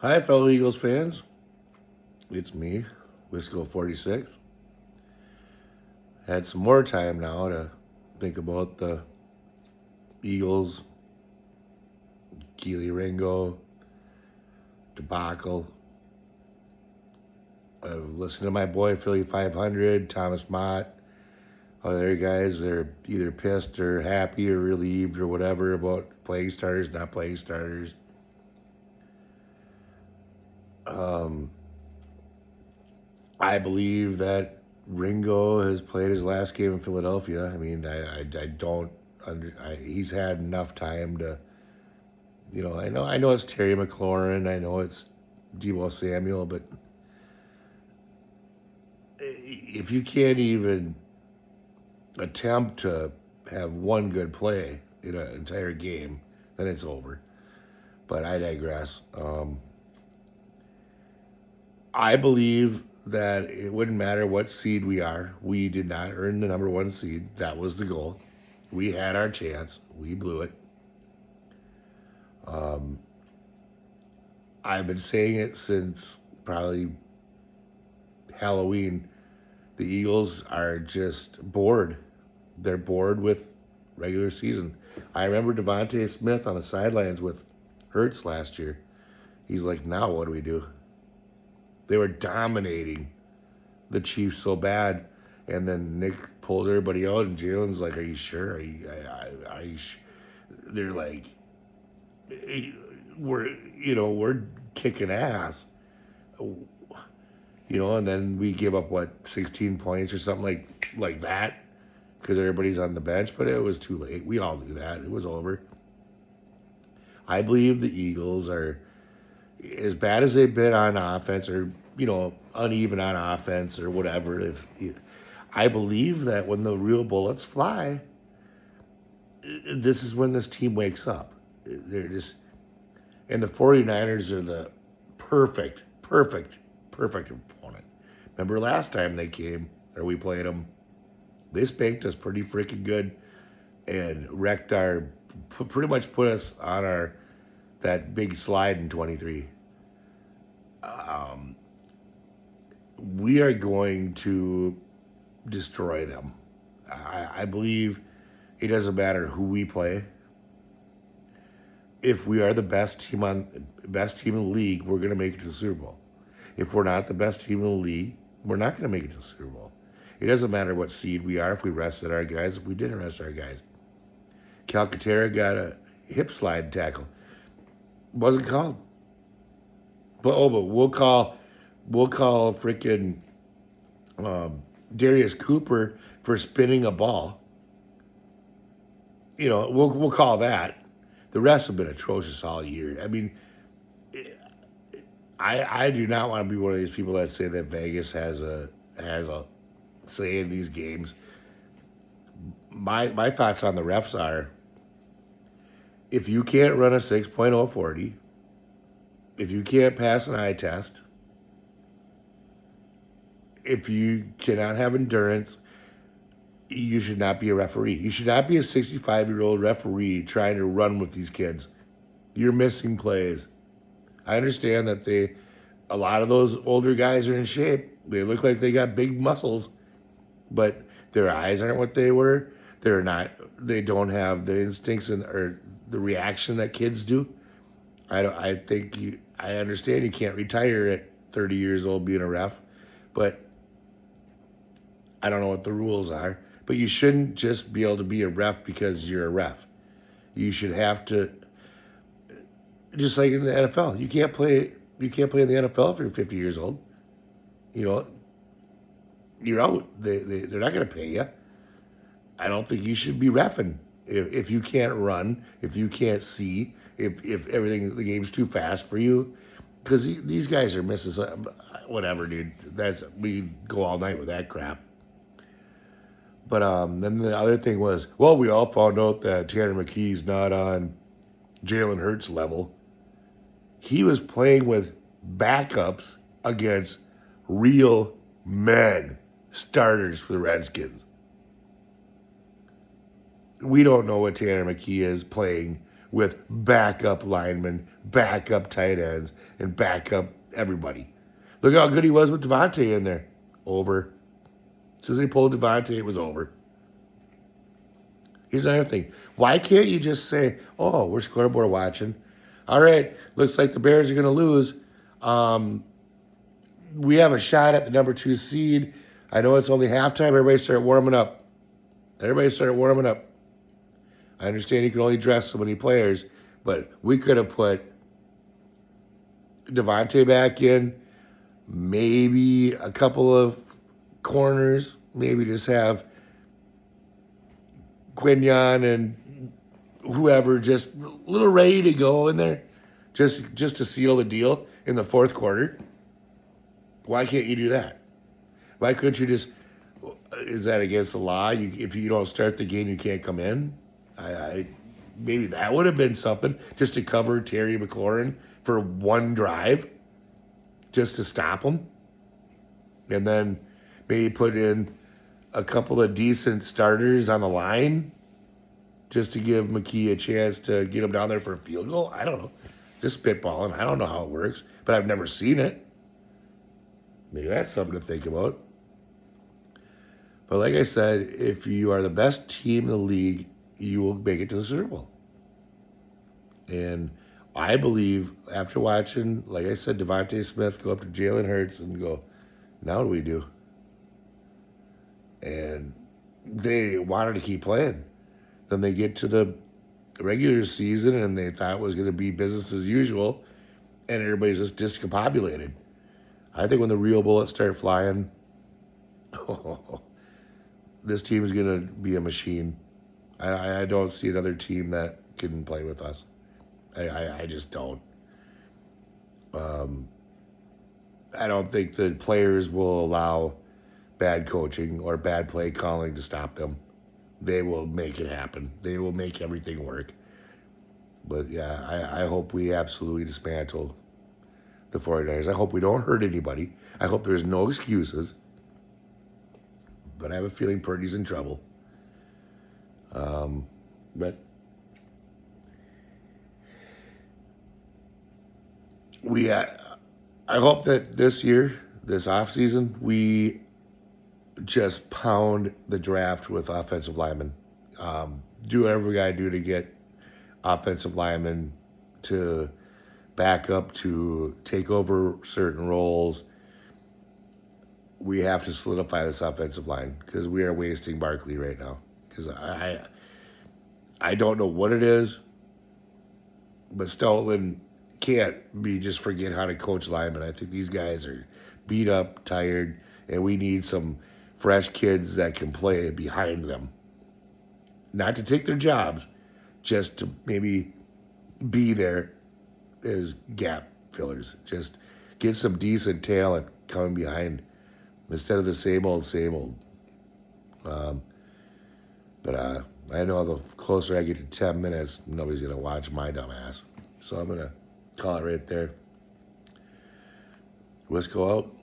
Hi, fellow Eagles fans. It's me, Wisco 46. Had some more time now to think about the Eagles, Ringo debacle. I've listened to my boy Philly 500, Thomas Mott, other guys. They're either pissed or happy or relieved or whatever about playing starters, not playing starters. Um, I believe that Ringo has played his last game in Philadelphia. I mean, I don't he's had enough time to, I know it's Terry McLaurin, I know it's Debo Samuel, but if you can't even attempt to have one good play in an entire game, then it's over. But I digress. I believe that it wouldn't matter what seed we are. We did not earn the number one seed. That was the goal. We had our chance. We blew it. I've been saying it since probably Halloween. The Eagles are just bored. They're bored with regular season. I remember Devontae Smith on the sidelines with Hurts last year. He's like, now what do we do? They were dominating the Chiefs so bad, and then Nick pulls everybody out, and Jalen's like, "Are you sure? Are you They're like, we're kicking ass, and then we give up 16 points or something like that because everybody's on the bench, but it was too late. We all knew that it was over. I believe the Eagles are as bad as they've been on offense, or uneven on offense, or whatever. I believe that when the real bullets fly, this is when this team wakes up. They're just, and the 49ers are the perfect opponent. Remember last time they came, or we played them, they spanked us pretty freaking good and wrecked pretty much put us on that big slide in 23. We are going to destroy them. I believe it doesn't matter who we play. If we are the best team in the league, we're going to make it to the Super Bowl. If we're not the best team in the league, we're not going to make it to the Super Bowl. It doesn't matter what seed we are, if we rested our guys, if we didn't rest our guys. Calcaterra got a hip slide tackle. Wasn't called. But we'll call freaking Darius Cooper for spinning a ball. We'll call that. The rest have been atrocious all year. I mean, I do not want to be one of these people that say that Vegas has a say in these games. My thoughts on the refs are, if you can't run a 6.0 40, if you can't pass an eye test, if you cannot have endurance, you should not be a referee. You should not be a 65-year-old referee trying to run with these kids. You're missing plays. I understand that a lot of those older guys are in shape. They look like they got big muscles, but their eyes aren't what they were. They don't have the instincts or the reaction that kids do. I understand you can't retire at 30 years old being a ref, but I don't know what the rules are. But you shouldn't just be able to be a ref because you're a ref. You should have to, just like in the NFL. You can't play in the NFL if you're 50 years old. You're out. They're not going to pay you. I don't think you should be reffing if you can't run, if you can't see, if the game's too fast for you, because these guys are missing whatever, dude. We go all night with that crap. But then the other thing was, well, we all found out that Tanner McKee's not on Jalen Hurts level. He was playing with backups against real men, starters for the Redskins. We don't know what Tanner McKee is playing with backup linemen, backup tight ends, and backup everybody. Look how good he was with Devontae in there. Over. As soon as they pulled Devontae, it was over. Here's another thing. Why can't you just say, oh, we're scoreboard watching. All right, looks like the Bears are going to lose. We have a shot at the number 2 seed. I know it's only halftime. Everybody start warming up. I understand you can only dress so many players, but we could have put Devontae back in, maybe a couple of corners, maybe just have Quinion and whoever just a little ready to go in there, just to seal the deal in the fourth quarter. Why can't you do that? Why couldn't you just? Is that against the law? If you don't start the game, you can't come in. Maybe that would have been something just to cover Terry McLaurin for one drive, just to stop him, and then maybe put in a couple of decent starters on the line just to give McKee a chance to get him down there for a field goal. I don't know. Just spitballing. I don't know how it works, but I've never seen it. Maybe that's something to think about. But like I said, if you are the best team in the league, you will make it to the Super Bowl. And I believe after watching, like I said, Devontae Smith go up to Jalen Hurts and go, now what do we do? And they wanted to keep playing. Then they get to the regular season and they thought it was going to be business as usual, and everybody's just discombobulated. I think when the real bullets start flying, this team is going to be a machine. I don't see another team that can play with us. I just don't. I don't think the players will allow bad coaching or bad play calling to stop them. They will make it happen. They will make everything work. But yeah, I hope we absolutely dismantle the 49ers. I hope we don't hurt anybody. I hope there's no excuses. But I have a feeling Purdy's in trouble. But I hope that this year, this offseason, we just pound the draft with offensive linemen. Do whatever we got to do to get offensive linemen to back up, to take over certain roles. We have to solidify this offensive line because we are wasting Barkley right now. Because I don't know what it is, but Stoutland can't be just forget how to coach linemen. I think these guys are beat up, tired, and we need some fresh kids that can play behind them. Not to take their jobs, just to maybe be there as gap fillers. Just get some decent talent coming behind instead of the same old, same old. But I know the closer I get to 10 minutes, nobody's going to watch my dumb ass. So I'm going to call it right there. Let's go out.